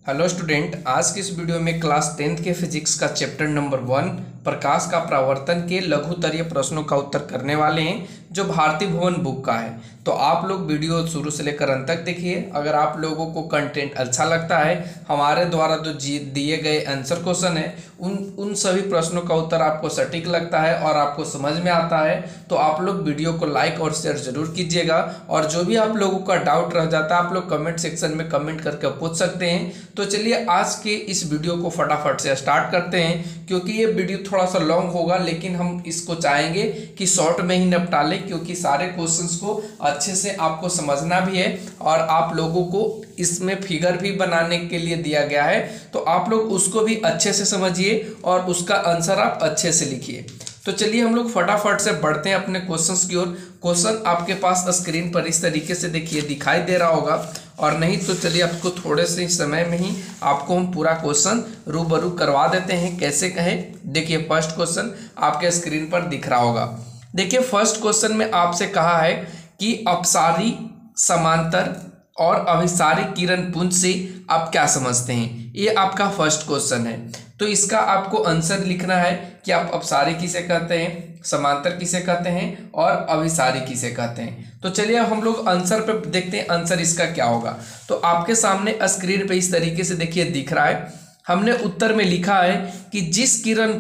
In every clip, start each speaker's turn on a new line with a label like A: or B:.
A: Hello student, आज की इस वीडियो में क्लास 10th के फिजिक्स का चैप्टर नंबर 1 प्रकाश का परावर्तन के लघुत्तरीय प्रश्नों का उत्तर करने वाले हैं जो भारती भवन बुक का है। तो आप लोग वीडियो शुरू से लेकर अंत तक देखिए। अगर आप लोगों को कंटेंट अच्छा लगता है, हमारे द्वारा जो दिए गए आंसर क्वेश्चन है उन सभी प्रश्नों का उत्तर आपको सटीक लगता है और आपको समझ में आता है, तो आप लोग वीडियो को लाइक और शेयर जरूर कीजिएगा। और जो भी आप लोगों का डाउट रह जाता है आप लोग कमेंट सेक्शन में कमेंट करके पूछ सकते हैं। तो चलिए आज के इस वीडियो को फटाफट से स्टार्ट करते हैं, क्योंकि ये वीडियो थोड़ा सा लॉन्ग होगा, लेकिन हम इसको चाहेंगे कि शॉर्ट में ही निपटा लें, क्योंकि सारे क्वेश्चंस को अच्छे से आपको समझना भी है और आप लोगों को इसमें फिगर भी बनाने के लिए दिया गया है, तो आप लोग उसको भी अच्छे से समझिए और उसका आंसर आप अच्छे से लिखिए। तो चलिए हम लोग फटाफट से बढ़ते हैं अपने क्वेश्चंस की ओर। क्वेश्चन आपके पास स्क्रीन पर इस तरीके से देखिए दिखाई दे रहा होगा, और नहीं तो चलिए आपको थोड़े से समय में ही आपको हम पूरा क्वेश्चन रूबरू करवा देते हैं। कैसे कहें, देखिए फर्स्ट क्वेश्चन आपके स्क्रीन पर दिख रहा होगा। देखिए फर्स्ट क्वेश्चन में आपसे कहा है कि अपसारी, समांतर और अभिसारी किरण पुंज से आप क्या समझते हैं। ये आपका फर्स्ट क्वेश्चन है, तो इसका आपको आंसर लिखना है कि आप अपसारी किसे कहते हैं, समांतर किसे कहते हैं और अभिसारी किसे कहते हैं। तो चलिए अब हम लोग आंसर पे देखते हैं आंसर इसका क्या होगा। तो आपके सामने स्क्रीन पे इस तरीके से देखिए दिख रहा है। हमने उत्तर में लिखा है कि जिस किरण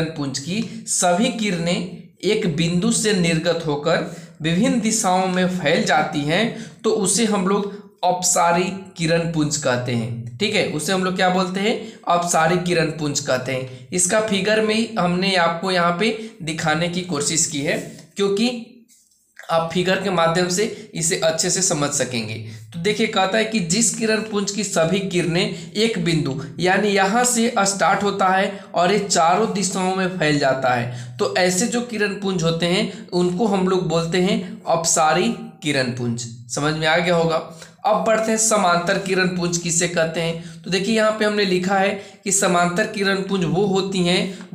A: पुंज की सभी किरणें एक बिंदु से निर्गत होकर विभिन्न दिशाओं में फैल जाती हैं, तो उसे हम लोग अपसारी किरण पुंज कहते हैं। ठीक है, उसे हम लोग क्या बोलते हैं, अपसारी किरण पुंज कहते हैं। इसका फिगर में ही हमने आपको यहाँ पे दिखाने की कोशिश की है, क्योंकि आप फिगर के माध्यम से इसे अच्छे से समझ सकेंगे। तो देखिए कहता है कि जिस किरण पुंज की सभी किरणें एक बिंदु, यानी यहाँ से स्टार्ट होता है और ये चारों दिशाओं में फैल जाता है, तो ऐसे जो किरण पुंज होते हैं उनको हम लोग बोलते हैं अपसारी किरण पुंज। समझ में आ गया होगा। अब बढ़ते हैं समांतर किरण पुंज किसे कहते हैं। तो देखिए यहाँ पे हमने लिखा है कि समांतर किरण पुंज वो होती हैं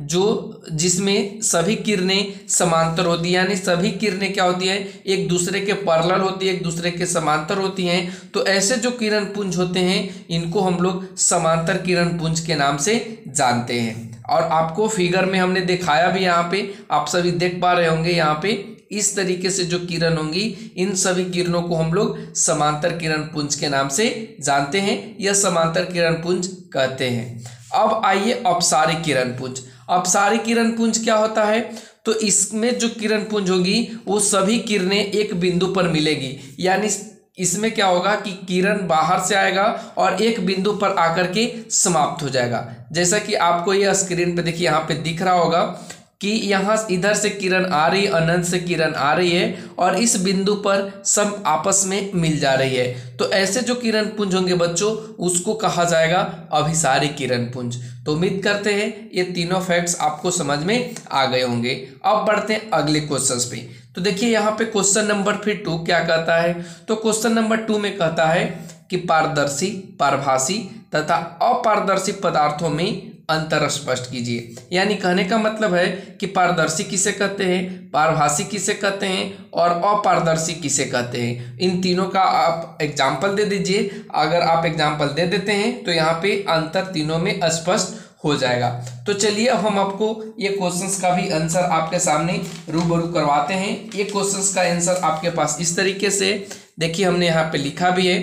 A: जिसमें सभी किरणें समांतर होती हैं, यानी सभी किरणें क्या होती हैं, एक दूसरे के पैरेलल होती है, एक दूसरे के समांतर होती हैं। तो ऐसे जो किरण पुंज होते हैं इनको हम लोग समांतर किरण पुंज के नाम से जानते हैं। और आपको फिगर में हमने दिखाया भी, यहाँ पे आप सभी देख पा रहे होंगे, यहाँ पे इस तरीके से जो किरण होंगी इन सभी किरणों को हम लोग समांतर किरण पुंज के नाम से जानते हैं या समांतर किरण पुंज कहते हैं। अब आइए अपसारी किरण पुंज। अपसारी किरण पुंज क्या होता है, तो इसमें जो किरण पुंज होगी वो सभी किरणें एक बिंदु पर मिलेगी, यानी इसमें क्या होगा कि किरण बाहर से आएगा और एक बिंदु पर आकर के समाप्त हो जाएगा। जैसा कि आपको ये स्क्रीन पे देखिए यहाँ पे दिख रहा होगा कि यहाँ इधर से किरण आ रही है, अनंत से किरण आ रही है और इस बिंदु पर सब आपस में मिल जा रही है। तो ऐसे जो किरण पुंज होंगे बच्चों उसको कहा जाएगा अभिसारी किरण पुंज। तो उम्मीद करते हैं ये तीनों फैक्ट्स आपको समझ में आ गए होंगे। अब बढ़ते हैं अगले क्वेश्चन पे। तो देखिए यहाँ पे क्वेश्चन नंबर फिर 2 क्या कहता है। तो क्वेश्चन नंबर 2 में कहता है कि पारदर्शी, पारभासी तथा अपारदर्शी पदार्थों में अंतर स्पष्ट कीजिए। यानी कहने का मतलब है कि पारदर्शी किसे कहते हैं, पारभासी किसे कहते हैं और अपारदर्शी किसे कहते हैं। इन तीनों का आप एग्जाम्पल दे दीजिए। अगर आप एग्जाम्पल दे देते हैं तो यहाँ पे अंतर तीनों में स्पष्ट हो जाएगा। तो चलिए अब हम आपको ये क्वेश्चंस का भी आंसर आपके सामने रूबरू करवाते हैं। ये क्वेश्चंस का आंसर आपके पास इस तरीके से देखिए, हमने यहाँ पे लिखा भी है,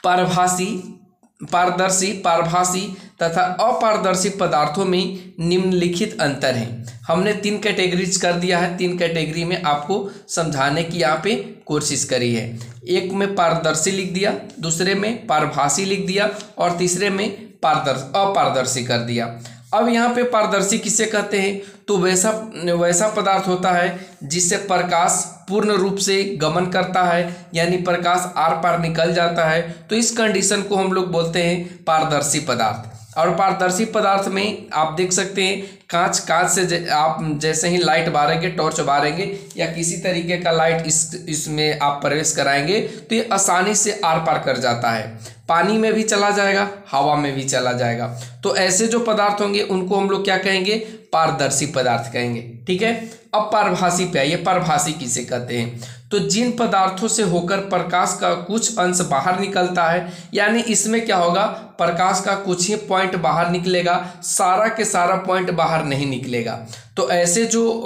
A: पारदर्शी, पारभासी तथा अपारदर्शी पदार्थों में निम्नलिखित अंतर है। हमने 3 कैटेगरीज कर दिया है, 3 कैटेगरी में आपको समझाने की यहाँ पे कोशिश करी है। एक में पारदर्शी लिख दिया, दूसरे में पारभासी लिख दिया और तीसरे में अपारदर्शी कर दिया। अब यहाँ पे पारदर्शी किसे कहते हैं, तो वैसा पदार्थ होता है जिससे प्रकाश पूर्ण रूप से गमन करता है, यानी प्रकाश आर पार निकल जाता है। तो इस कंडीशन को हम लोग बोलते हैं पारदर्शी पदार्थ। और पारदर्शी पदार्थ में आप देख सकते हैं कांच से आप जैसे ही लाइट बारेंगे, टॉर्च बारेंगे या किसी तरीके का लाइट इसमें आप प्रवेश कराएंगे तो ये आसानी से आर पार कर जाता है। पानी में भी चला जाएगा, हवा में भी चला जाएगा। तो ऐसे जो पदार्थ होंगे उनको हम लोग क्या कहेंगे, पारदर्शी पदार्थ कहेंगे। ठीक है, अब पारभासी पे आइए। पारभासी किसे कहते हैं, तो जिन पदार्थों से होकर प्रकाश का कुछ अंश बाहर निकलता है, यानी इसमें क्या होगा, प्रकाश का कुछ ही पॉइंट बाहर निकलेगा, सारा के सारा पॉइंट बाहर नहीं निकलेगा। तो ऐसे जो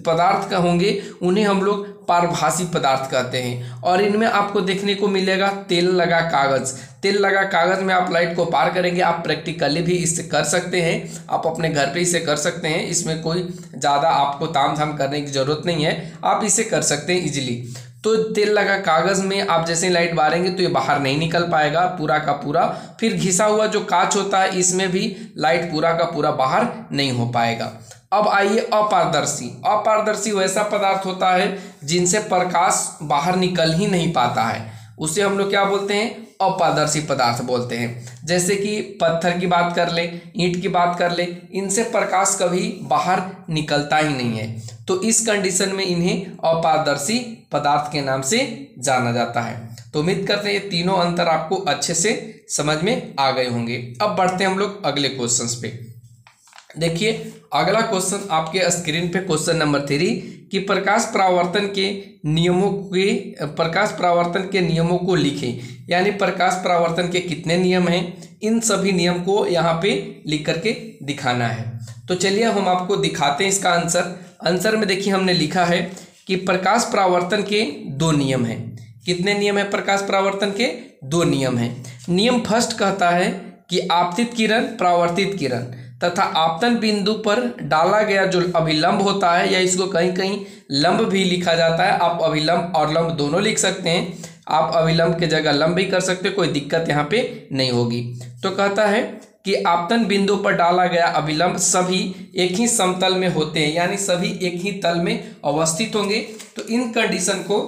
A: पदार्थ का होंगे उन्हें हम लोग पारभासी पदार्थ कहते हैं। और इनमें आपको देखने को मिलेगा तेल लगा कागज। तेल लगा कागज में आप लाइट को पार करेंगे, आप प्रैक्टिकली भी इससे कर सकते हैं, आप अपने घर पे इसे कर सकते हैं, इसमें कोई ज़्यादा आपको तामझाम करने की ज़रूरत नहीं है, आप इसे कर सकते हैं इजीली। तो तेल लगा कागज में आप जैसे लाइट मारेंगे तो ये बाहर नहीं निकल पाएगा पूरा का पूरा। फिर घिसा हुआ जो कांच होता है इसमें भी लाइट पूरा का पूरा बाहर नहीं हो पाएगा। अब आइए अपारदर्शी। अपारदर्शी वैसा पदार्थ होता है जिनसे प्रकाश बाहर निकल ही नहीं पाता है, उसे हम लोग क्या बोलते हैं, अपारदर्शी पदार्थ बोलते हैं। जैसे कि पत्थर की बात कर ले, ईंट की बात कर ले, इनसे प्रकाश कभी बाहर निकलता ही नहीं है, तो इस कंडीशन में इन्हें अपारदर्शी पदार्थ के नाम से जाना जाता है। तो उम्मीद करते हैं ये तीनों अंतर आपको अच्छे से समझ में आ गए होंगे। अब बढ़ते हैं हम लोग अगले क्वेश्चन पे। देखिए अगला क्वेश्चन आपके स्क्रीन पे क्वेश्चन नंबर 3 कि प्रकाश परावर्तन के नियमों को लिखें। यानी प्रकाश परावर्तन के कितने नियम हैं, इन सभी नियम को यहाँ पे लिख करके दिखाना है। तो चलिए हम आपको दिखाते हैं इसका आंसर में देखिए हमने लिखा है कि प्रकाश परावर्तन के 2 नियम हैं। कितने नियम है प्रकाश परावर्तन के? 2 नियम हैं। नियम फर्स्ट कहता है कि आपतित किरण, परावर्तित किरण तथा आपतन बिंदु पर डाला गया जो अभिलंब होता है, या इसको कहीं कहीं लंब भी लिखा जाता है, आप अभिलंब और लंब दोनों लिख सकते हैं, आप अभिलंब के जगह लंब भी कर सकते हो, कोई दिक्कत यहाँ पे नहीं होगी। तो कहता है कि आपतन बिंदु पर डाला गया अभिलंब सभी एक ही समतल में होते हैं, यानी सभी एक ही तल में अवस्थित होंगे। तो इन कंडीशन को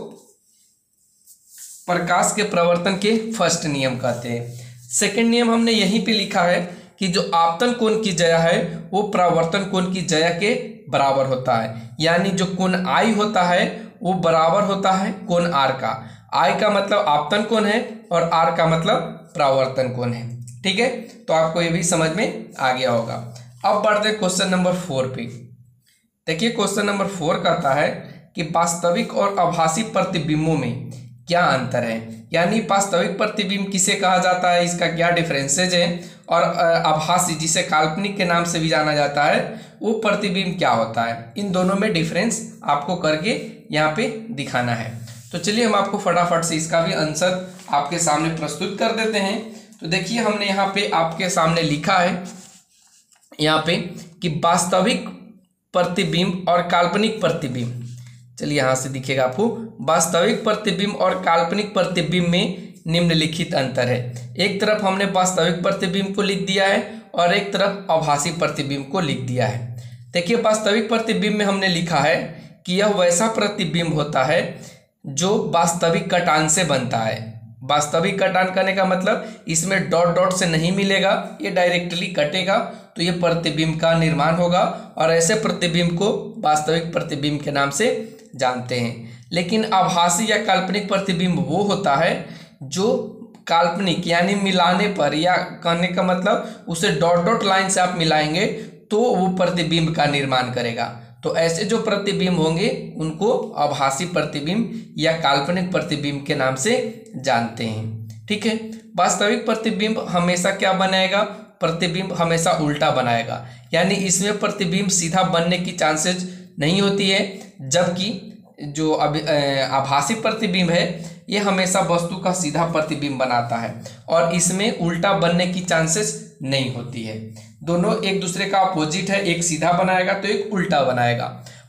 A: प्रकाश के प्रवर्तन के फर्स्ट नियम कहते हैं। सेकंड नियम हमने यहीं पे लिखा है कि जो आपतन कोण की ज्या है वो परावर्तन कोण की ज्या के बराबर होता है, यानी जो कोण आई होता है वो बराबर होता है कोण आर का। आई का मतलब आपतन कोण है और आर का मतलब परावर्तन कोण है। ठीक है, तो आपको ये भी समझ में आ गया होगा। अब बढ़ते क्वेश्चन नंबर 4 पे। देखिए क्वेश्चन नंबर 4 कहता है कि वास्तविक और आभासी प्रतिबिंबों में क्या अंतर है, यानी वास्तविक प्रतिबिंब किसे कहा जाता है, इसका क्या डिफरेंसेज है, और आभासी जिसे काल्पनिक के नाम से भी जाना जाता है वो प्रतिबिंब क्या होता है। इन दोनों में डिफरेंस आपको करके यहाँ पे दिखाना है। तो चलिए हम आपको फटाफट से इसका भी आंसर आपके सामने प्रस्तुत कर देते हैं। तो देखिए हमने यहाँ पे आपके सामने लिखा है यहाँ पे कि वास्तविक प्रतिबिंब और काल्पनिक प्रतिबिंब। चलिए यहाँ से दिखेगा आपको, वास्तविक प्रतिबिंब और काल्पनिक प्रतिबिंब में निम्नलिखित अंतर है। एक तरफ हमने वास्तविक प्रतिबिंब को लिख दिया है और एक तरफ आभासी प्रतिबिंब को लिख दिया है। देखिए वास्तविक प्रतिबिंब में हमने लिखा है कि यह वैसा प्रतिबिंब होता है जो वास्तविक कटान से बनता है। वास्तविक कटान करने का मतलब इसमें डॉट डॉट से नहीं मिलेगा, ये डायरेक्टली कटेगा, तो ये प्रतिबिंब का निर्माण होगा और ऐसे प्रतिबिंब को वास्तविक प्रतिबिंब के नाम से जानते हैं। लेकिन आभासी या काल्पनिक प्रतिबिंब वो होता है जो काल्पनिक यानी मिलाने पर, या कहने का मतलब उसे डॉट डॉट लाइन से आप मिलाएंगे तो वो प्रतिबिंब का निर्माण करेगा। तो ऐसे जो प्रतिबिंब होंगे उनको आभासी प्रतिबिंब या काल्पनिक प्रतिबिंब के नाम से जानते हैं। ठीक है, वास्तविक प्रतिबिंब हमेशा क्या बनाएगा, प्रतिबिंब हमेशा उल्टा बनाएगा, यानी इसमें प्रतिबिंब सीधा बनने की चांसेस नहीं होती है, जबकि जो आभासी प्रतिबिंब है ये हमेशा वस्तु का सीधा प्रतिबिंब बनाता है और इसमें उल्टा बनने की चांसेस नहीं होती है। दोनों एक दूसरे का अपोजिट है, एक सीधा बनाएगा तो एक उल्टा बनाएगा।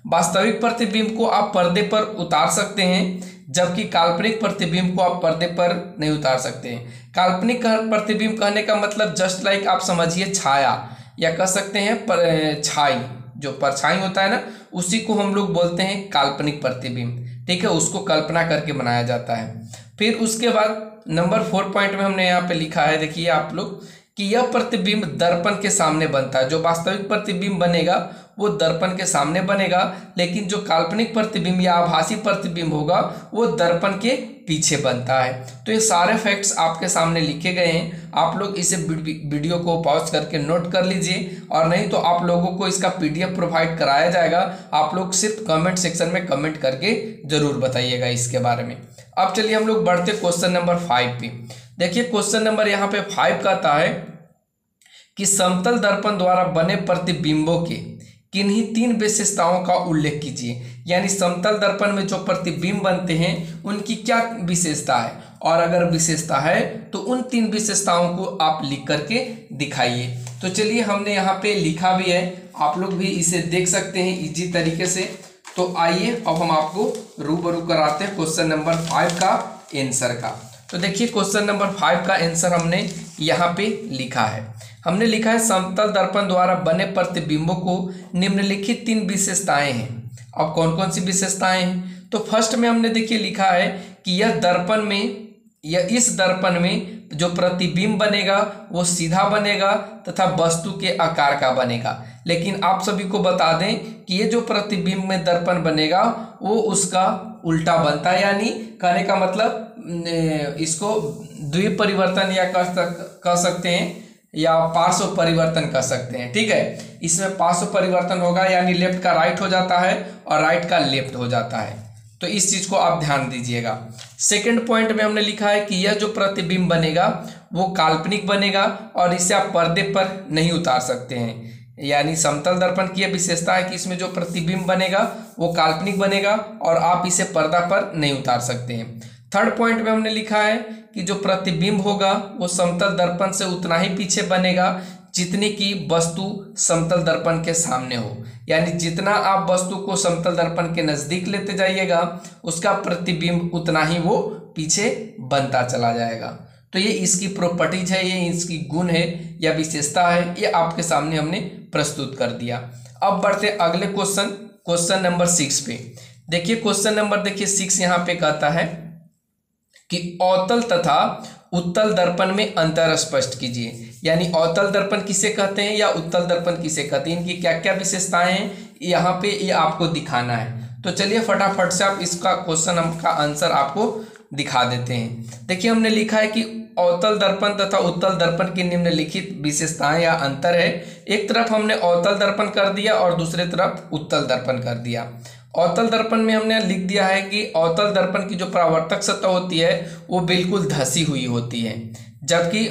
A: वास्तविक प्रतिबिंब को आप पर्दे पर उतार सकते हैं, जबकि काल्पनिक प्रतिबिंब को आप पर्दे पर नहीं उतार सकते हैं। काल्पनिक प्रतिबिंब कहने का मतलब जस्ट लाइक आप समझिए छाया, या कह सकते हैं छाई, जो परछाई होता है ना, उसी को हम लोग बोलते हैं काल्पनिक प्रतिबिंब। ठीक है, उसको कल्पना करके बनाया जाता है। फिर उसके बाद नंबर 4 पॉइंट में हमने यहाँ पे लिखा है, देखिए आप लोग, कि यह प्रतिबिंब दर्पण के सामने बनता है। जो वास्तविक प्रतिबिंब बनेगा वो दर्पण के सामने बनेगा, लेकिन जो काल्पनिक प्रतिबिंब या आभासी प्रतिबिंब होगा वो दर्पण के पीछे बनता है। तो ये सारे फैक्ट्स आपके सामने लिखे गए हैं, आप लोग इसे वीडियो को पॉज करके नोट कर लीजिए, और नहीं तो आप लोगों को इसका PDF प्रोवाइड कराया जाएगा। आप लोग सिर्फ कमेंट सेक्शन में कमेंट करके जरूर बताइएगा इसके बारे में। अब चलिए हम लोग बढ़ते क्वेश्चन नंबर 5 पे। देखिए क्वेश्चन नंबर यहाँ पे 5 कहता है कि समतल दर्पण द्वारा बने प्रतिबिंबों के किन्हीं 3 विशेषताओं का उल्लेख कीजिए। यानी समतल दर्पण में जो प्रतिबिंब बनते हैं उनकी क्या विशेषता है, और अगर विशेषता है तो उन 3 विशेषताओं को आप लिख करके दिखाइए। तो चलिए हमने यहाँ पे लिखा भी है, आप लोग भी इसे देख सकते हैं इजी तरीके से। तो आइए अब हम आपको रूबरू कराते हैं क्वेश्चन नंबर 5 का आंसर का। तो देखिए क्वेश्चन नंबर 5 का आंसर हमने यहाँ पे लिखा है। हमने लिखा है समतल दर्पण द्वारा बने प्रतिबिंबों को निम्नलिखित 3 विशेषताएं हैं। अब कौन कौन सी विशेषताएं हैं? तो फर्स्ट में हमने देखिए लिखा है कि यह दर्पण में या इस दर्पण में जो प्रतिबिंब बनेगा वो सीधा बनेगा तथा वस्तु के आकार का बनेगा। लेकिन आप सभी को बता दें कि ये जो प्रतिबिंब में दर्पण बनेगा वो उसका उल्टा बनता है, यानी कहने का मतलब इसको द्विपरिवर्तन या कह सकते हैं या पार्श्व परिवर्तन कर सकते हैं। ठीक है, इसमें पार्श्व परिवर्तन होगा, यानी लेफ्ट का राइट हो जाता है और राइट का लेफ्ट हो जाता है। तो इस चीज को आप ध्यान दीजिएगा। सेकंड पॉइंट में हमने लिखा है कि यह जो प्रतिबिंब बनेगा वो काल्पनिक बनेगा और इसे आप पर्दे पर नहीं उतार सकते हैं। यानी समतल दर्पण की यह विशेषता है कि इसमें जो प्रतिबिंब बनेगा वो काल्पनिक बनेगा और आप इसे पर्दा पर नहीं उतार सकते हैं। थर्ड पॉइंट में हमने लिखा है कि जो प्रतिबिंब होगा वो समतल दर्पण से उतना ही पीछे बनेगा जितनी की वस्तु समतल दर्पण के सामने हो। यानी जितना आप वस्तु को समतल दर्पण के नजदीक लेते जाइएगा उसका प्रतिबिंब उतना ही वो पीछे बनता चला जाएगा। तो ये इसकी प्रॉपर्टीज है, ये इसकी गुण है या विशेषता है, ये आपके सामने हमने प्रस्तुत कर दिया। अब बढ़ते अगले क्वेश्चन नंबर 6 पे। देखिए क्वेश्चन नंबर 6 यहाँ पे कहता है कि अवतल तथा उत्तल दर्पण में अंतर स्पष्ट कीजिए। यानी अवतल दर्पण किसे कहते हैं या उत्तल दर्पण किसे कहते हैं, इनकी क्या क्या विशेषताएं हैं यहाँ पे ये आपको दिखाना है। तो चलिए फटाफट से आप इसका क्वेश्चन का आंसर आपको दिखा देते हैं। देखिए हमने लिखा है कि अवतल दर्पण तथा उत्तल दर्पण की निम्नलिखित विशेषताएं या अंतर है। एक तरफ हमने अवतल दर्पण कर दिया और दूसरे तरफ उत्तल दर्पण कर दिया। अवतल दर्पण में हमने लिख दिया है कि अवतल दर्पण की जो परावर्तक सतह होती है वो बिल्कुल धसी हुई होती है, जबकि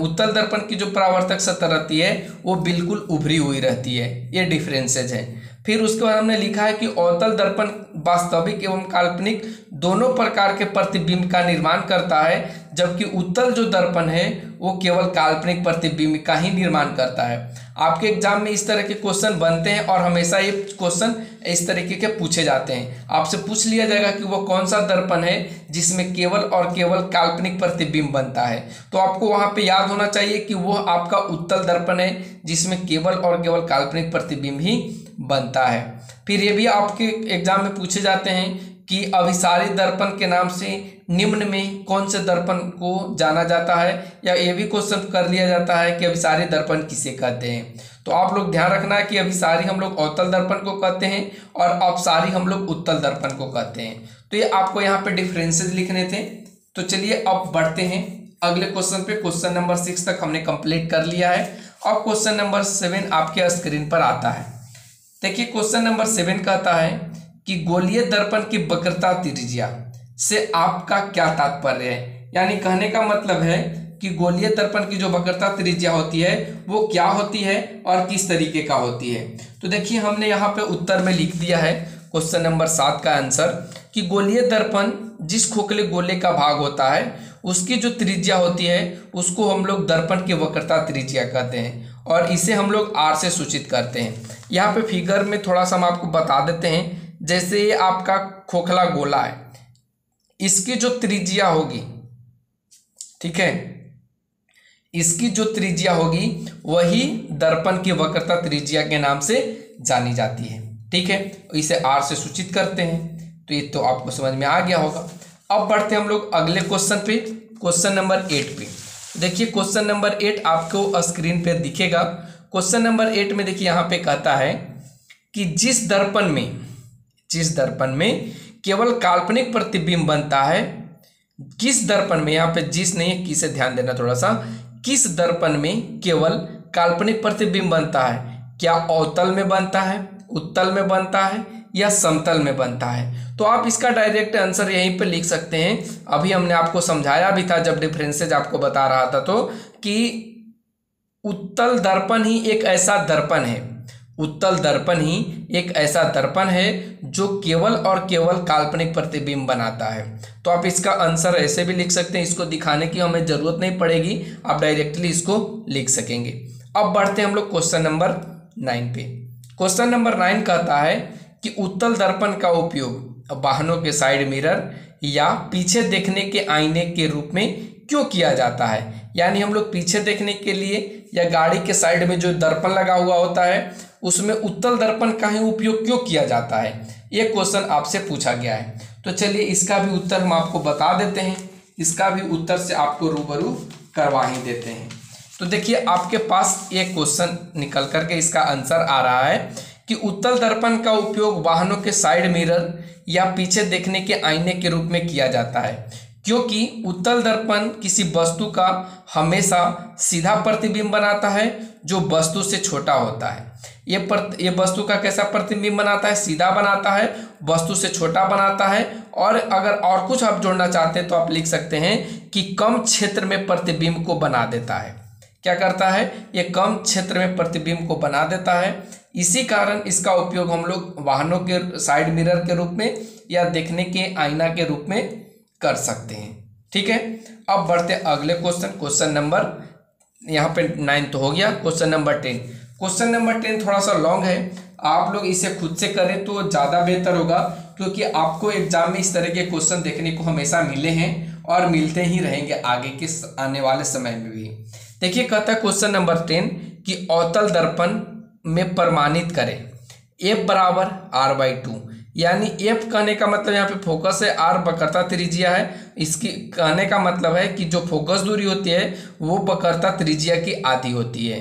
A: उत्तल दर्पण की जो परावर्तक सतह रहती है वो बिल्कुल उभरी हुई रहती है। ये डिफरेंसेज है। फिर उसके बाद हमने लिखा है कि अवतल दर्पण वास्तविक एवं काल्पनिक दोनों प्रकार के प्रतिबिंब का निर्माण करता है, जबकि उत्तल जो दर्पण है वो केवल काल्पनिक प्रतिबिंब का ही निर्माण करता है। आपके एग्जाम में इस तरह के क्वेश्चन बनते हैं और हमेशा ये क्वेश्चन इस तरीके के पूछे जाते हैं। आपसे पूछ लिया जाएगा कि वो कौन सा दर्पण है जिसमें केवल और केवल काल्पनिक प्रतिबिंब बनता है। तो आपको वहां पे याद होना चाहिए कि वो आपका उत्तल दर्पण है जिसमें केवल और केवल काल्पनिक प्रतिबिंब ही बनता है। फिर ये भी आपके एग्जाम में पूछे जाते हैं कि अभिसारी दर्पण के नाम से निम्न में कौन से दर्पण को जाना जाता है, या ये भी क्वेश्चन कर लिया जाता है कि अभिसारी दर्पण किसे कहते हैं। तो आप लोग ध्यान रखना है कि अभिसारी हम लोग अवतल दर्पण को कहते हैं और अपसारी हम लोग उत्तल दर्पण को कहते हैं। तो ये आपको यहाँ पे डिफरेंसेस लिखने थे। तो चलिए अब बढ़ते हैं अगले क्वेश्चन पे। क्वेश्चन नंबर 6 तक हमने कंप्लीट कर लिया है। अब क्वेश्चन नंबर 7 आपके स्क्रीन पर आता है। देखिए क्वेश्चन नंबर 7 कहता है कि गोलीय दर्पण की वक्रता त्रिज्या से आपका क्या तात्पर्य है। यानी कहने का मतलब है कि गोलीय दर्पण की जो वक्रता त्रिज्या होती है वो क्या होती है और किस तरीके का होती है। तो देखिए हमने यहाँ पे उत्तर में लिख दिया है क्वेश्चन नंबर 7 का आंसर कि गोलीय दर्पण जिस खोखले गोले का भाग होता है उसकी जो त्रिज्या होती है उसको हम लोग दर्पण की वक्रता त्रिज्या कहते हैं और इसे हम लोग R से सूचित करते हैं। यहाँ पे फिगर में थोड़ा सा हम आपको बता देते हैं। जैसे ये आपका खोखला गोला है, इसकी जो त्रिज्या होगी, ठीक है, इसकी जो त्रिज्या होगी वही दर्पण की वक्रता त्रिज्या के नाम से जानी जाती है। ठीक है, इसे R से सूचित करते हैं। तो ये तो आपको समझ में आ गया होगा। अब बढ़ते हम लोग अगले क्वेश्चन पे, क्वेश्चन नंबर 8 पे। देखिए क्वेश्चन नंबर 8 आपको स्क्रीन पे दिखेगा। क्वेश्चन नंबर 8 में देखिए यहाँ पे कहता है कि जिस दर्पण में केवल काल्पनिक प्रतिबिंब बनता है, किस दर्पण में, यहाँ पे जिस नहीं है, किसे ध्यान देना थोड़ा सा, किस दर्पण में केवल काल्पनिक प्रतिबिंब बनता है, क्या अवतल में बनता है, उत्तल में बनता है या समतल में बनता है। तो आप इसका डायरेक्ट आंसर यहीं पे लिख सकते हैं। अभी हमने आपको समझाया भी था जब डिफरेंसेज आपको बता रहा था, तो कि उत्तल दर्पण ही एक ऐसा दर्पण है, उत्तल दर्पण ही एक ऐसा दर्पण है जो केवल और केवल काल्पनिक प्रतिबिंब बनाता है। तो आप इसका आंसर ऐसे भी लिख सकते हैं, इसको दिखाने की हमें जरूरत नहीं पड़ेगी, आप डायरेक्टली इसको लिख सकेंगे। अब बढ़ते हैं हम लोग क्वेश्चन नंबर 9 पे। क्वेश्चन नंबर 9 कहता है कि उत्तल दर्पण का उपयोग वाहनों के साइड मिरर या पीछे देखने के आईने के रूप में क्यों किया जाता है। यानी हम लोग पीछे देखने के लिए या गाड़ी के साइड में जो दर्पण लगा हुआ होता है उसमें उत्तल दर्पण का ही उपयोग क्यों किया जाता है, ये क्वेश्चन आपसे पूछा गया है। तो चलिए इसका भी उत्तर हम आपको बता देते हैं, इसका भी उत्तर से आपको रूबरू करवा ही देते हैं। तो देखिए आपके पास ये क्वेश्चन निकल करके इसका आंसर आ रहा है कि उत्तल दर्पण का उपयोग वाहनों के साइड मिरर या पीछे देखने के आईने के रूप में किया जाता है, क्योंकि उत्तल दर्पण किसी वस्तु का हमेशा सीधा प्रतिबिंब बनाता है जो वस्तु से छोटा होता है। ये वस्तु का कैसा प्रतिबिंब बनाता है, सीधा बनाता है, वस्तु से छोटा बनाता है। और अगर और कुछ आप जोड़ना चाहते हैं तो आप लिख सकते हैं कि कम क्षेत्र में प्रतिबिंब को बना देता है। क्या करता है, ये कम क्षेत्र में प्रतिबिंब को बना देता है। इसी कारण इसका उपयोग हम लोग वाहनों के साइड मिरर के रूप में या देखने के आईना के रूप में कर सकते हैं। ठीक है, अब बढ़ते अगले क्वेश्चन नंबर, यहाँ पे 9 तो हो गया। Question number 10। क्वेश्चन नंबर 10 थोड़ा सा लॉन्ग है, आप लोग इसे खुद से करें तो ज़्यादा बेहतर होगा, क्योंकि आपको एग्जाम में इस तरह के क्वेश्चन देखने को हमेशा मिले हैं और मिलते ही रहेंगे आगे के आने वाले समय में भी। देखिए कहता है क्वेश्चन नंबर 10 कि अवतल दर्पण में प्रमाणित करें F बराबर R/2। यानी F कहने का मतलब यहाँ पे फोकस है, R वक्रता त्रिज्या है। इसकी कहने का मतलब है कि जो फोकस दूरी होती है वो वक्रता त्रिज्या की आधी होती है।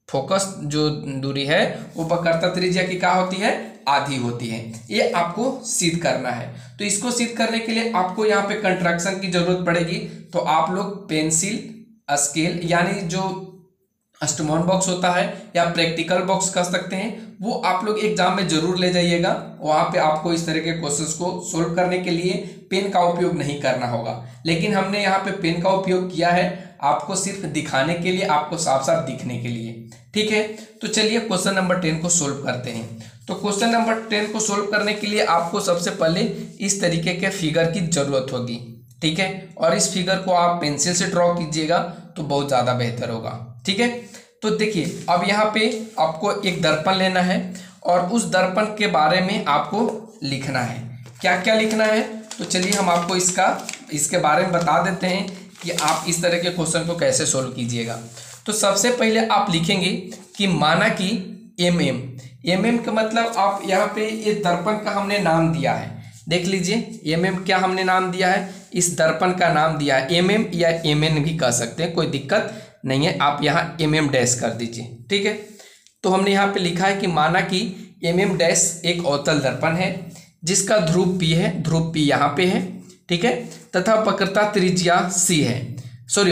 A: फोकस जो दूरी है वो वक्रता त्रिज्या की क्या होती है, आधी होती है। ये आपको सिद्ध करना है। तो इसको सिद्ध करने के लिए आपको यहाँ पे कंट्रैक्शन की जरूरत पड़ेगी। तो आप लोग पेंसिल, स्केल, यानी जो स्टोमोन बॉक्स होता है या प्रैक्टिकल बॉक्स कह सकते हैं, वो आप लोग एग्जाम में जरूर ले जाइएगा। वहाँ पे आपको इस तरह के क्वेश्चंस को सोल्व करने के लिए पेन का उपयोग नहीं करना होगा, लेकिन हमने यहाँ पे पेन का उपयोग किया है आपको सिर्फ दिखाने के लिए, आपको साफ साफ दिखने के लिए। ठीक है, तो चलिए क्वेश्चन नंबर 10 को सोल्व करते हैं। तो क्वेश्चन नंबर 10 को सोल्व करने के लिए आपको सबसे पहले इस तरीके के फिगर की जरूरत होगी। ठीक है, और इस फिगर को आप पेंसिल से ड्रॉ कीजिएगा तो बहुत ज़्यादा बेहतर होगा। ठीक है, तो देखिए अब यहाँ पे आपको एक दर्पण लेना है और उस दर्पण के बारे में आपको लिखना है। क्या क्या लिखना है, तो चलिए हम आपको इसके बारे में बता देते हैं कि आप इस तरह के क्वेश्चन को कैसे सोल्व कीजिएगा। तो सबसे पहले आप लिखेंगे कि माना कि mm का मतलब आप यहाँ पे ये दर्पण का हमने नाम दिया है। देख लीजिए mm क्या हमने नाम दिया है, इस दर्पण का नाम दिया है mm या mn भी कह सकते हैं, कोई दिक्कत नहीं है। आप यहाँ mm डैश कर दीजिए। ठीक है, तो हमने यहाँ पे लिखा है कि माना कि mm डैश एक अवतल दर्पण है जिसका ध्रुव P है, ध्रुव P यहाँ पे है। ठीक है, तथा वक्रता त्रिज्या C है,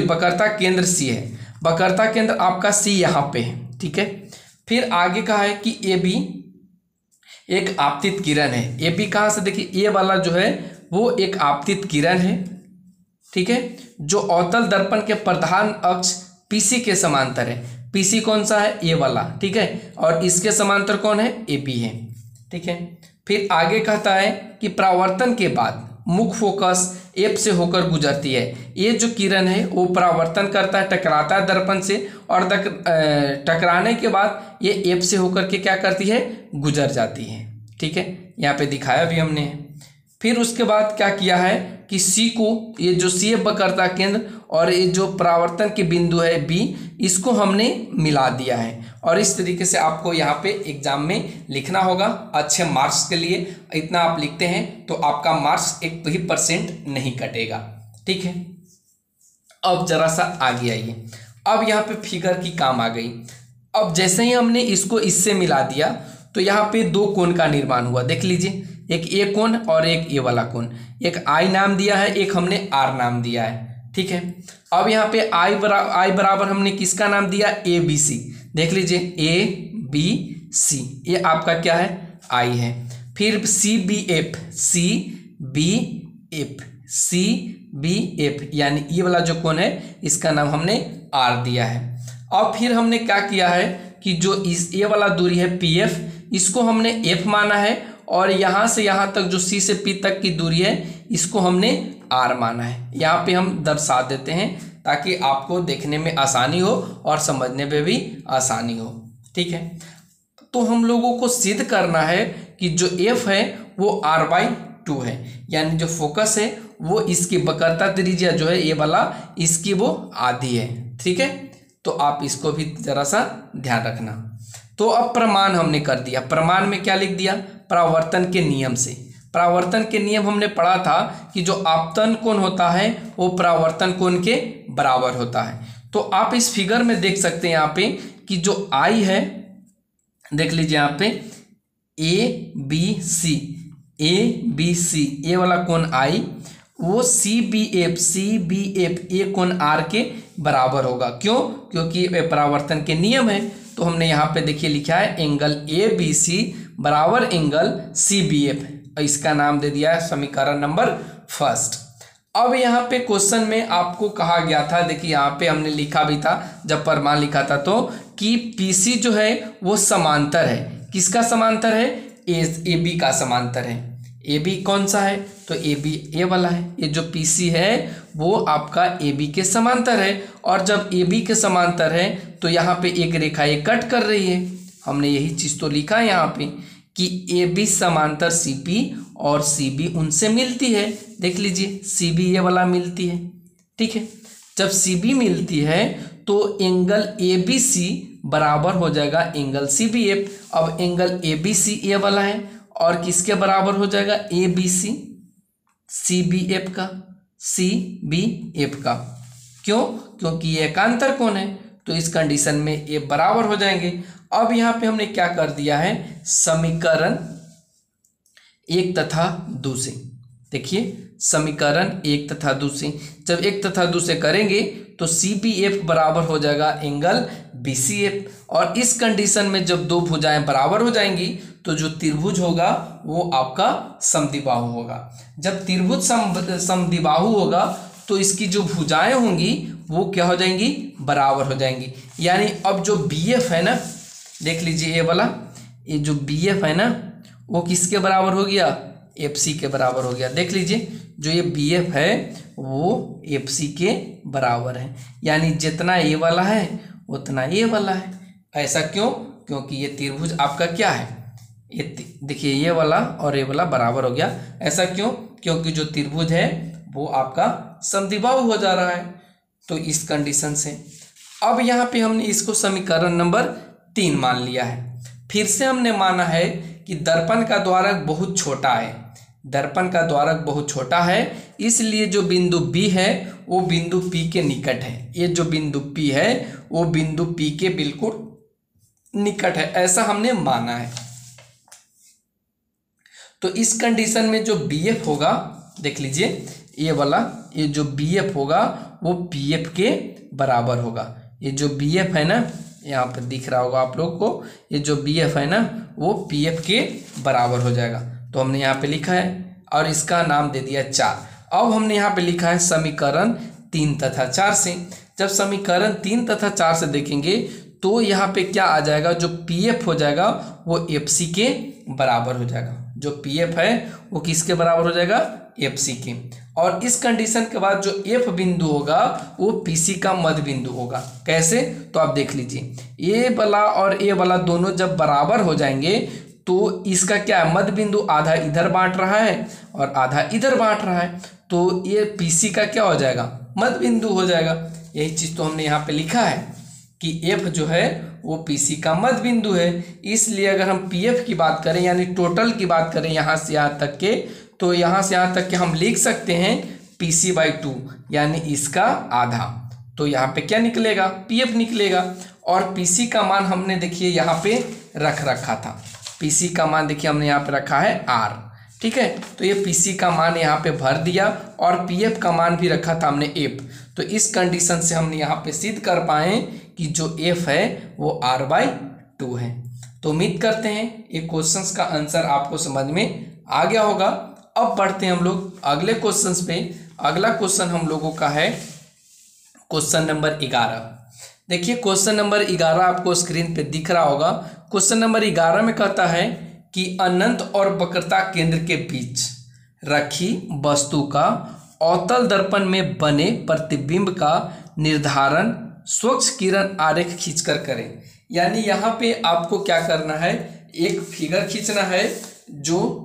A: वक्रता केंद्र C है। वक्रता केंद्र आपका C यहाँ पे है। ठीक है, फिर आगे कहा है कि AB एक आपतित किरण है। AB कहाँ से, देखिए ये वाला जो है वो एक आपतित किरण है। ठीक है, जो अवतल दर्पण के प्रधान अक्ष PC के समांतर है। PC कौन सा है, ये वाला। ठीक है, और इसके समांतर कौन है, AB है। ठीक है, फिर आगे कहता है कि परावर्तन के बाद मुख्य फोकस F से होकर गुजरती है। ये जो किरण है वो परावर्तन करता है, टकराता है दर्पण से, और टकराने के बाद ये F से होकर के क्या करती है, गुजर जाती है। ठीक है, यहाँ पे दिखाया भी हमने। फिर उसके बाद क्या किया है कि C को, ये जो C है वक्रता केंद्र, और ये जो परावर्तन के बिंदु है B, इसको हमने मिला दिया है। और इस तरीके से आपको यहाँ पे एग्जाम में लिखना होगा अच्छे मार्क्स के लिए। इतना आप लिखते हैं तो आपका मार्क्स 1% नहीं कटेगा। ठीक है, अब जरा सा आगे आइए। अब यहाँ पे फिगर की काम आ गई। अब जैसे ही हमने इसको इससे मिला दिया तो यहाँ पे दो कोण का निर्माण हुआ, देख लीजिए, एक ए कोण और एक ए वाला कोण। एक आई नाम दिया है, एक हमने आर नाम दिया है, ठीक है। अब यहाँ पे आई बराबर हमने किसका नाम दिया, ए बी सी। देख लीजिए ए बी सी, ये आपका क्या है, आई है। फिर C B F, C B F, C B F, यानी ये वाला जो कोण है इसका नाम हमने आर दिया है। अब फिर हमने क्या किया है कि जो इस ये वाला दूरी है पी एफ, इसको हमने एफ माना है, और यहाँ से यहाँ तक जो सी से पी तक की दूरी है इसको हमने आर माना है। यहाँ पे हम दर्शा देते हैं ताकि आपको देखने में आसानी हो और समझने में भी आसानी हो, ठीक है। तो हम लोगों को सिद्ध करना है कि जो एफ है वो r/2 है, यानी जो फोकस है वो इसकी वक्रता त्रिज्या जो है ये वाला इसकी वो आधी है, ठीक है। तो आप इसको भी जरा सा ध्यान रखना। तो अब प्रमाण हमने कर दिया, प्रमाण में क्या लिख दिया, परावर्तन के नियम से। परावर्तन के नियम हमने पढ़ा था कि जो आपतन कोण होता है वो परावर्तन कोण के बराबर होता है। तो आप इस फिगर में देख सकते हैं यहाँ पे कि जो आई है, देख लीजिए यहाँ पे ए बी सी, ए बी सी ये वाला कोण आई, वो सी बी एफ ये कोण आर के बराबर होगा। क्यों, क्योंकि परावर्तन के नियम है। तो हमने यहाँ पे देखिए लिखा है एंगल ए बी सी बराबर एंगल सी बी एफ, इसका नाम दे दिया है समीकरण नंबर फर्स्ट। अब यहाँ पे क्वेश्चन में आपको कहा गया था, देखिए यहाँ पे हमने लिखा भी था जब प्रमाण लिखा था तो, कि पीसी जो है वो समांतर है, किसका समांतर है, ए बी का समांतर है। ए बी कौन सा है, तो ए बी ए वाला है। ये जो पीसी है वो आपका ए बी के समांतर है, और जब ए बी के समांतर है तो यहाँ पे एक रेखा ये कट कर रही है। हमने यही चीज़ तो लिखा है यहाँ पे कि ए बी समांतर सी पी और सी बी उनसे मिलती है। देख लीजिए सी बी ये वाला मिलती है, ठीक है। जब सी बी मिलती है तो एंगल ए बी सी बराबर हो जाएगा एंगल सी बी एफ। अब एंगल ए बी सी ये वाला है और किसके बराबर हो जाएगा, A B C B F का, सी बी एफ का। क्यों, क्योंकि ये एकांतर कोण है, तो इस कंडीशन में ये बराबर हो जाएंगे। अब यहाँ पे हमने क्या कर दिया है, समीकरण 1 तथा 2 से, देखिए समीकरण 1 तथा 2 से, जब 1 तथा 2 से करेंगे तो सी बी एफ बराबर हो जाएगा एंगल बी सी एफ। और इस कंडीशन में जब दो भुजाएं बराबर हो जाएंगी तो जो त्रिभुज होगा वो आपका समद्विबाहु होगा। जब त्रिभुज समद्विबाहु होगा तो इसकी जो भुजाएं होंगी वो क्या हो जाएंगी, बराबर हो जाएंगी। यानी अब जो बी एफ है ना, देख लीजिए ये वाला, ये जो बी एफ है ना वो किसके बराबर हो गया, एफ सी के बराबर हो गया। देख लीजिए जो ये बी एफ है वो एफ सी के बराबर है, यानी जितना ये वाला है उतना ये वाला है। ऐसा क्यों, क्योंकि ये त्रिभुज आपका क्या है, ये देखिए ये वाला और ये वाला बराबर हो गया। ऐसा क्यों, क्योंकि जो त्रिभुज है वो आपका समद्विबाहु हो जा रहा है। तो इस कंडीशन से अब यहाँ पे हमने इसको समीकरण नंबर 3 मान लिया है। फिर से हमने माना है कि दर्पण का द्वारक बहुत छोटा है, दर्पण का द्वारक बहुत छोटा है, इसलिए जो बिंदु B है वो बिंदु P के निकट है। ये जो बिंदु P है वो बिंदु P के बिल्कुल निकट है, ऐसा हमने माना है। तो इस कंडीशन में जो BF होगा, देख लीजिए ये वाला, ये जो BF होगा वो PF के बराबर होगा। ये जो BF है ना, यहाँ पर दिख रहा होगा आप लोग को, ये जो BF है ना वो PF के बराबर हो जाएगा। तो हमने यहाँ पे लिखा है और इसका नाम दे दिया 4। अब हमने यहाँ पे लिखा है समीकरण 3 तथा 4 से। जब समीकरण 3 तथा 4 से देखेंगे तो यहाँ पे क्या आ जाएगा, जो PF हो जाएगा वो FC के बराबर हो जाएगा। जो PF है वो किसके बराबर हो जाएगा, FC के। और इस कंडीशन के बाद जो F बिंदु होगा वो PC का मध्य बिंदु होगा। कैसे, तो आप देख लीजिए ये वाला और ये वाला दोनों जब बराबर हो जाएंगे तो इसका क्या है, मध्य बिंदु आधा इधर बांट रहा है और आधा इधर बांट रहा है, तो ये PC का क्या हो जाएगा, मध्य बिंदु हो जाएगा। यही चीज़ तो हमने यहाँ पे लिखा है कि F जो है वो PC का मध्य बिंदु है। इसलिए अगर हम PF की बात करें यानी टोटल की बात करें यहाँ से यहाँ तक के, तो यहाँ से यहाँ तक के हम लिख सकते हैं PC/2 यानी इसका आधा। तो यहाँ पे क्या निकलेगा, PF निकलेगा। और PC का मान हमने देखिए यहाँ पे रखा था, पीसी का मान देखिए हमने यहाँ पे रखा है आर, ठीक है। तो ये पीसी का मान यहाँ पे भर दिया और पीएफ का मान भी रखा था हमने एफ। तो इस कंडीशन से हमने यहाँ पे सिद्ध कर पाए कि जो एफ है वो r/2 है। तो उम्मीद करते हैं ये क्वेश्चंस का आंसर आपको समझ में आ गया होगा। अब बढ़ते हैं हम लोग अगले क्वेश्चंस पे। अगला क्वेश्चन हम लोगों का है क्वेश्चन नंबर 11। देखिए क्वेश्चन नंबर 11 आपको स्क्रीन पे दिख रहा होगा। क्वेश्चन नंबर 11 में कहता है कि अनंत और वक्रता केंद्र के बीच रखी वस्तु का अवतल दर्पण में बने प्रतिबिंब का निर्धारण स्वच्छ किरण आरेख खींचकर करें। यानी यहाँ पे आपको क्या करना है, एक फिगर खींचना है जो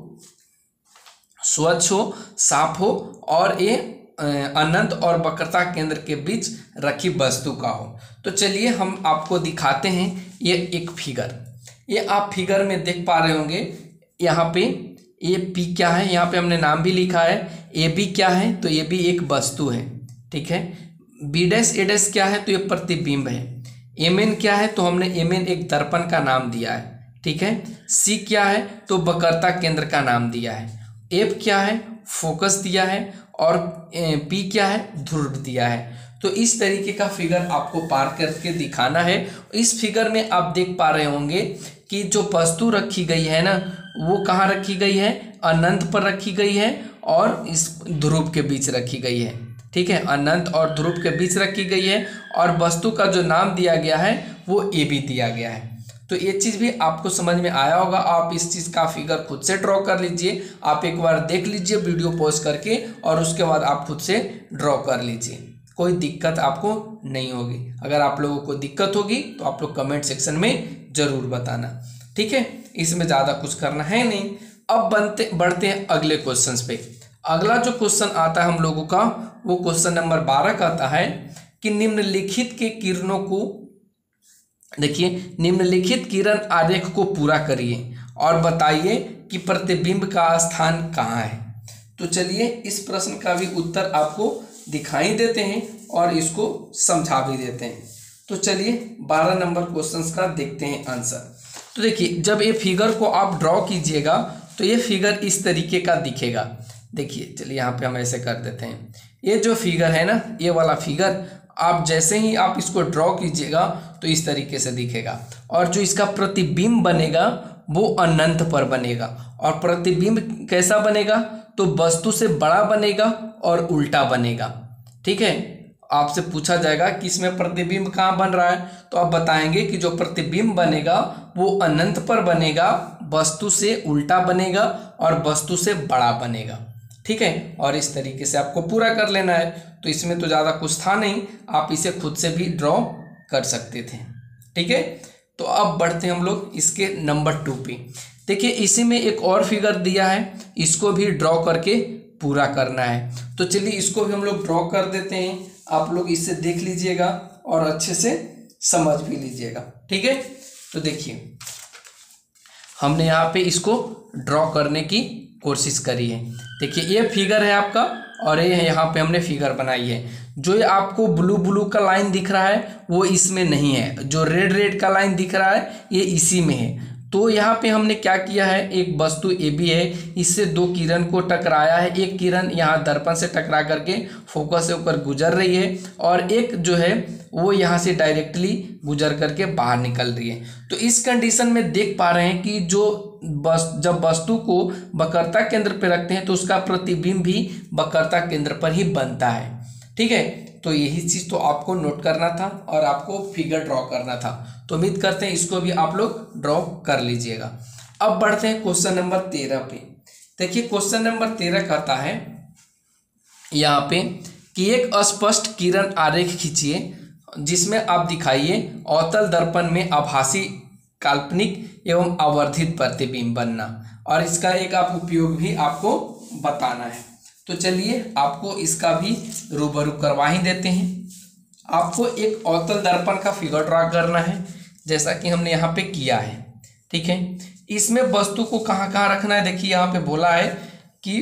A: स्वच्छ हो, साफ हो और ये अनंत और वक्रता केंद्र के बीच रखी वस्तु का हो। तो चलिए हम आपको दिखाते हैं ये एक फिगर। ये आप फिगर में देख पा रहे होंगे, यहाँ पे ये पी क्या है, यहाँ पे हमने नाम भी लिखा है। ए बी क्या है, तो ये भी एक वस्तु है, ठीक है। बी डैश ए डैश क्या है, तो ये प्रतिबिंब है। एम एन क्या है, तो हमने एम एन एक दर्पण का नाम दिया है, ठीक है। सी क्या है, तो वक्रता केंद्र का नाम दिया है। एफ क्या है, फोकस दिया है और पी क्या है, ध्रुव दिया है। तो इस तरीके का फिगर आपको पार करके दिखाना है। इस फिगर में आप देख पा रहे होंगे कि जो वस्तु रखी गई है ना, वो कहाँ रखी गई है, अनंत पर रखी गई है और इस ध्रुव के बीच रखी गई है, ठीक है। अनंत और ध्रुव के बीच रखी गई है और वस्तु का जो नाम दिया गया है वो ए बी दिया गया है। तो ये चीज़ भी आपको समझ में आया होगा। आप इस चीज़ का फिगर खुद से ड्रॉ कर लीजिए। आप एक बार देख लीजिए वीडियो पॉज करके और उसके बाद आप खुद से ड्रॉ कर लीजिए, कोई दिक्कत आपको नहीं होगी। अगर आप लोगों को दिक्कत होगी तो आप लोग कमेंट सेक्शन में ज़रूर बताना, ठीक है। इसमें ज़्यादा कुछ करना है नहीं। अब बढ़ते हैं अगले क्वेश्चन पे। अगला जो क्वेश्चन आता है हम लोगों का वो क्वेश्चन नंबर 12 का आता है कि निम्नलिखित के किरणों को देखिए, निम्नलिखित किरण आरेख को पूरा करिए और बताइए कि प्रतिबिंब का स्थान कहाँ है। तो चलिए इस प्रश्न का भी उत्तर आपको दिखाई देते हैं और इसको समझा भी देते हैं। तो चलिए 12 नंबर क्वेश्चंस का देखते हैं आंसर। तो देखिए जब ये फिगर को आप ड्रॉ कीजिएगा तो ये फिगर इस तरीके का दिखेगा। देखिए चलिए यहाँ पे हम ऐसे कर देते हैं। ये जो फिगर है ना, ये वाला फिगर आप जैसे ही आप इसको ड्रॉ कीजिएगा तो इस तरीके से दिखेगा और जो इसका प्रतिबिंब बनेगा वो अनंत पर बनेगा। और प्रतिबिंब कैसा बनेगा, तो वस्तु से बड़ा बनेगा और उल्टा बनेगा, ठीक है। आपसे पूछा जाएगा कि इसमें प्रतिबिंब कहाँ बन रहा है, तो आप बताएंगे कि जो प्रतिबिंब बनेगा वो अनंत पर बनेगा, वस्तु से उल्टा बनेगा और वस्तु से बड़ा बनेगा, ठीक है। और इस तरीके से आपको पूरा कर लेना है। तो इसमें तो ज़्यादा कुछ था नहीं, आप इसे खुद से भी ड्रॉ कर सकते थे, ठीक है। तो अब बढ़ते हैं हम लोग इसके नंबर 2 पे। देखिए इसी में एक और फिगर दिया है, इसको भी ड्रॉ करके पूरा करना है। तो चलिए इसको भी हम लोग ड्रॉ कर देते हैं। आप लोग इससे देख लीजिएगा और अच्छे से समझ भी लीजिएगा, ठीक है। तो देखिए हमने यहाँ पे इसको ड्रॉ करने की कोशिश करी है। देखिए ये फिगर है आपका और ये यहाँ पे हमने फिगर बनाई है। जो ये आपको ब्लू ब्लू का लाइन दिख रहा है वो इसमें नहीं है, जो रेड रेड का लाइन दिख रहा है ये इसी में है। तो यहाँ पे हमने क्या किया है, एक वस्तु ए बी है, इससे 2 किरण को टकराया है। एक किरण यहाँ दर्पण से टकरा करके फोकस से होकर गुजर रही है और एक जो है वो यहाँ से डायरेक्टली गुजर करके बाहर निकल रही है। तो इस कंडीशन में देख पा रहे हैं कि जब वस्तु को वक्रता केंद्र पर रखते हैं तो उसका प्रतिबिंब भी वक्रता केंद्र पर ही बनता है, ठीक है। तो यही चीज़ तो आपको नोट करना था और आपको फिगर ड्रॉ करना था। तो उम्मीद करते हैं इसको भी आप लोग ड्रॉ कर लीजिएगा। अब बढ़ते हैं क्वेश्चन नंबर 13 पे। देखिए क्वेश्चन नंबर 13 कहता है यहाँ पे कि एक अस्पष्ट किरण आरेख खींचिए जिसमें आप दिखाइए अवतल दर्पण में आभासी, काल्पनिक एवं आवर्धित प्रतिबिंब बनना, और इसका एक आप उपयोग भी आपको बताना है। तो चलिए आपको इसका भी रूबरू करवा ही देते हैं। आपको एक अवतल दर्पण का फिगर ड्रा करना है जैसा कि हमने यहाँ पे किया है, ठीक है। इसमें वस्तु को कहाँ कहाँ रखना है, देखिए यहाँ पे बोला है कि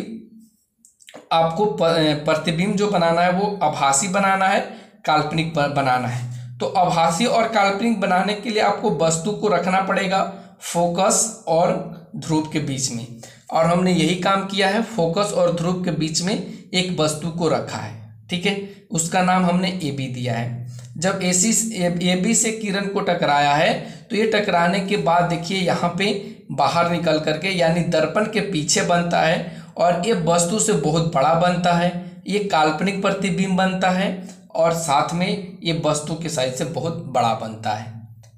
A: आपको प्रतिबिंब जो बनाना है वो आभासी बनाना है, काल्पनिक बनाना है। तो आभासी और काल्पनिक बनाने के लिए आपको वस्तु को रखना पड़ेगा फोकस और ध्रुव के बीच में, और हमने यही काम किया है, फोकस और ध्रुव के बीच में एक वस्तु को रखा है, ठीक है, उसका नाम हमने ए बी दिया है। जब ए बी से किरण को टकराया है तो ये टकराने के बाद देखिए यहाँ पे बाहर निकल करके यानी दर्पण के पीछे बनता है, और ये वस्तु से बहुत बड़ा बनता है, ये काल्पनिक प्रतिबिंब बनता है, और साथ में ये वस्तु के साइज से बहुत बड़ा बनता है,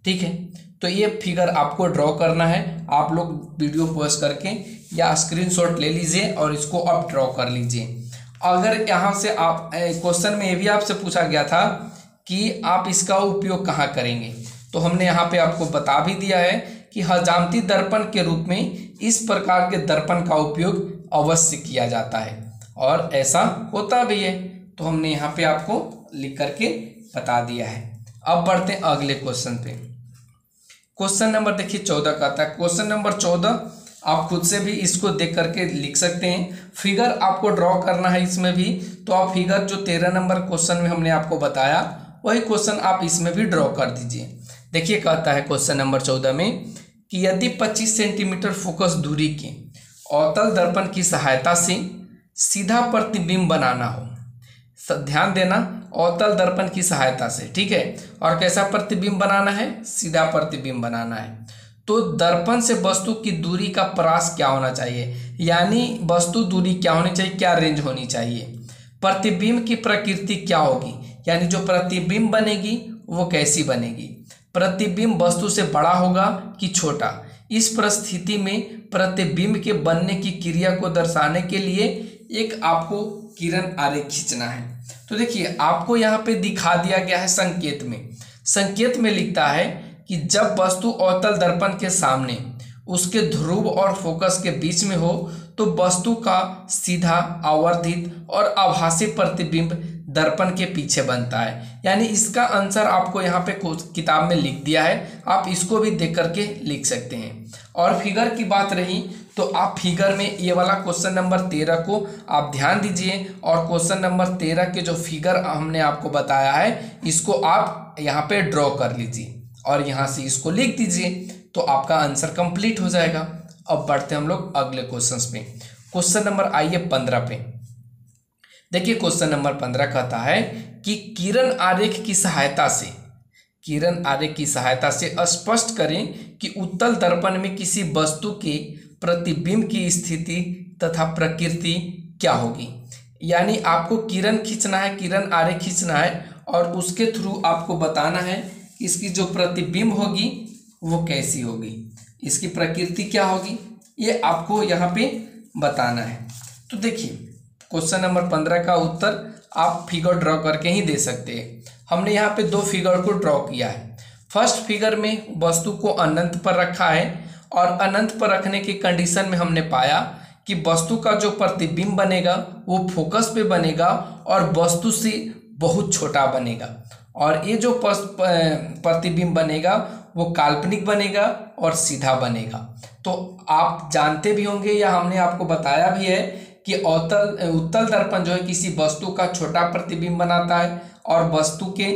A: ठीक है। तो ये फिगर आपको ड्रॉ करना है, आप लोग वीडियो पॉज करके या स्क्रीनशॉट ले लीजिए और इसको आप ड्रॉ कर लीजिए। अगर यहाँ से आप क्वेश्चन में ये भी आपसे पूछा गया था कि आप इसका उपयोग कहाँ करेंगे, तो हमने यहाँ पे आपको बता भी दिया है कि हजामती दर्पण के रूप में इस प्रकार के दर्पण का उपयोग अवश्य किया जाता है, और ऐसा होता भी है, तो हमने यहाँ पे आपको लिख करके बता दिया है। अब बढ़ते हैं अगले क्वेश्चन पे। क्वेश्चन नंबर देखिए 14 का आता है। क्वेश्चन नंबर 14 आप खुद से भी इसको देख करके लिख सकते हैं, फिगर आपको ड्रॉ करना है इसमें भी, तो आप फिगर जो 13 नंबर क्वेश्चन में हमने आपको बताया वही क्वेश्चन आप इसमें भी ड्रॉ कर दीजिए। देखिए कहता है क्वेश्चन नंबर 14 में कि यदि 25 सेंटीमीटर फोकस दूरी के अवतल दर्पण की सहायता से सीधा प्रतिबिंब बनाना हो, ध्यान देना, अवतल दर्पण की सहायता से, ठीक है, और कैसा प्रतिबिंब बनाना है, सीधा प्रतिबिंब बनाना है, तो दर्पण से वस्तु की दूरी का परास क्या होना चाहिए, यानी वस्तु दूरी क्या होनी चाहिए, क्या रेंज होनी चाहिए, प्रतिबिंब की प्रकृति क्या होगी, यानी जो प्रतिबिंब बनेगी वो कैसी बनेगी, प्रतिबिंब वस्तु से बड़ा होगा कि छोटा। इस परिस्थिति में प्रतिबिंब के बनने की क्रिया को दर्शाने के लिए एक आपको किरण आरेख खींचना है। तो देखिए आपको यहाँ पे दिखा दिया गया है संकेत में लिखता है कि जब वस्तु अवतल दर्पण के सामने उसके ध्रुव और फोकस के बीच में हो तो वस्तु का सीधा, आवर्धित और आभासी प्रतिबिंब दर्पण के पीछे बनता है। यानी इसका आंसर आपको यहाँ पे किताब में लिख दिया है, आप इसको भी देख करके लिख सकते हैं। और फिगर की बात रही तो आप फिगर में ये वाला क्वेश्चन नंबर 13 को आप ध्यान दीजिए, और क्वेश्चन नंबर 13 के जो फिगर हमने आपको बताया है इसको आप यहाँ पे ड्रॉ कर लीजिए और यहाँ से इसको लिख दीजिए, तो आपका आंसर कंप्लीट हो जाएगा। अब बढ़ते हम लोग अगले क्वेश्चन पे। क्वेश्चन नंबर आइए 15 पे। देखिए क्वेश्चन नंबर 15 कहता है कि किरण आरेख की सहायता से स्पष्ट करें कि उत्तल दर्पण में किसी वस्तु के प्रतिबिंब की स्थिति तथा प्रकृति क्या होगी। यानी आपको किरण खींचना है, किरण आरेख खींचना है, और उसके थ्रू आपको बताना है इसकी जो प्रतिबिंब होगी वो कैसी होगी, इसकी प्रकृति क्या होगी, ये आपको यहाँ पे बताना है। तो देखिए क्वेश्चन नंबर 15 का उत्तर आप फिगर ड्रॉ करके ही दे सकते हैं। हमने यहाँ पे 2 फिगर को ड्रॉ किया है। फर्स्ट फिगर में वस्तु को अनंत पर रखा है, और अनंत पर रखने की कंडीशन में हमने पाया कि वस्तु का जो प्रतिबिंब बनेगा वो फोकस पे बनेगा और वस्तु से बहुत छोटा बनेगा, और ये जो प्रतिबिंब बनेगा वो काल्पनिक बनेगा और सीधा बनेगा। तो आप जानते भी होंगे या हमने आपको बताया भी है कि उत्तल दर्पण जो है किसी वस्तु का छोटा प्रतिबिंब बनाता है, और वस्तु के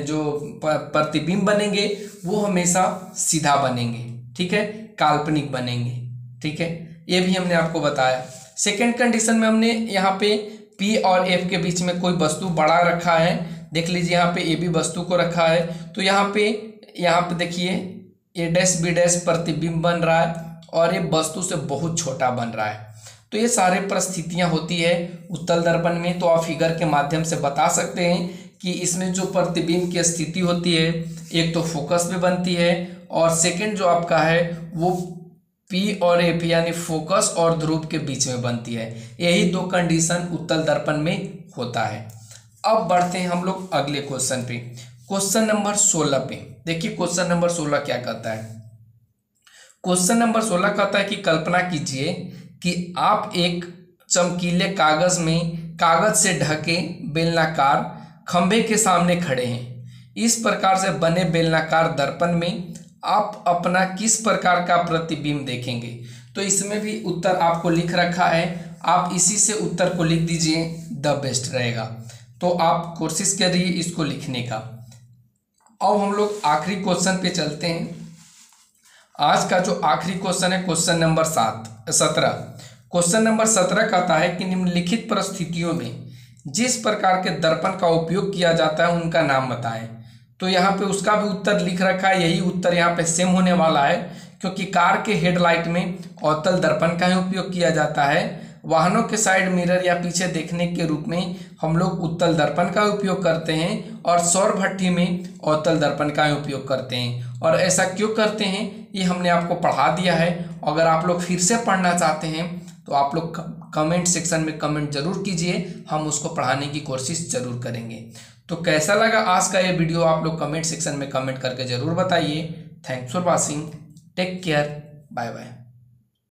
A: जो प्रतिबिंब बनेंगे वो हमेशा सीधा बनेंगे, ठीक है, काल्पनिक बनेंगे, ठीक है, ये भी हमने आपको बताया। सेकंड कंडीशन में हमने यहाँ पे P और F के बीच में कोई वस्तु बड़ा रखा है, देख लीजिए यहाँ पे AB वस्तु को रखा है, तो यहाँ पे देखिए A', B' प्रतिबिंब बन रहा है और ये वस्तु से बहुत छोटा बन रहा है। तो ये सारे परिस्थितियां होती है उत्तल दर्पण में, तो आप फिगर के माध्यम से बता सकते हैं कि इसमें जो प्रतिबिंब की स्थिति होती है एक तो फोकस में बनती है, और सेकंड जो आपका है वो P और F यानी फोकस और ध्रुव के बीच में बनती है। यही 2 कंडीशन उत्तल दर्पण में होता है। अब बढ़ते हैं हम लोग अगले क्वेश्चन पे, क्वेश्चन नंबर 16 पे। देखिए क्वेश्चन नंबर 16 क्या कहता है। क्वेश्चन नंबर 16 कहता है कि कल्पना कीजिए कि आप एक चमकीले कागज से ढके बेलनाकार खंभे के सामने खड़े हैं। इस प्रकार से बने बेलनाकार दर्पण में आप अपना किस प्रकार का प्रतिबिंब देखेंगे। तो इसमें भी उत्तर आपको लिख रखा है, आप इसी से उत्तर को लिख दीजिए, द बेस्ट रहेगा। तो आप कोशिश करिए इसको लिखने का। अब हम लोग आखिरी क्वेश्चन पे चलते हैं। आज का जो आखिरी क्वेश्चन है क्वेश्चन नंबर 17। क्वेश्चन नंबर 17 कहता है कि निम्नलिखित परिस्थितियों में जिस प्रकार के दर्पण का उपयोग किया जाता है उनका नाम बताएं। तो यहाँ पे उसका भी उत्तर लिख रखा है, यही उत्तर यहाँ पे सेम होने वाला है, क्योंकि कार के हेडलाइट में अवतल दर्पण का ही उपयोग किया जाता है। वाहनों के साइड मिरर या पीछे देखने के रूप में हम लोग उत्तल दर्पण का उपयोग करते हैं, और सौर भट्ठी में अवतल दर्पण का उपयोग करते हैं। और ऐसा क्यों करते हैं ये हमने आपको पढ़ा दिया है। अगर आप लोग फिर से पढ़ना चाहते हैं तो आप लोग कमेंट सेक्शन में कमेंट जरूर कीजिए, हम उसको पढ़ाने की कोशिश जरूर करेंगे। तो कैसा लगा आज का ये वीडियो आप लोग कमेंट सेक्शन में कमेंट करके जरूर बताइए। Thanks for watching, take care, bye bye.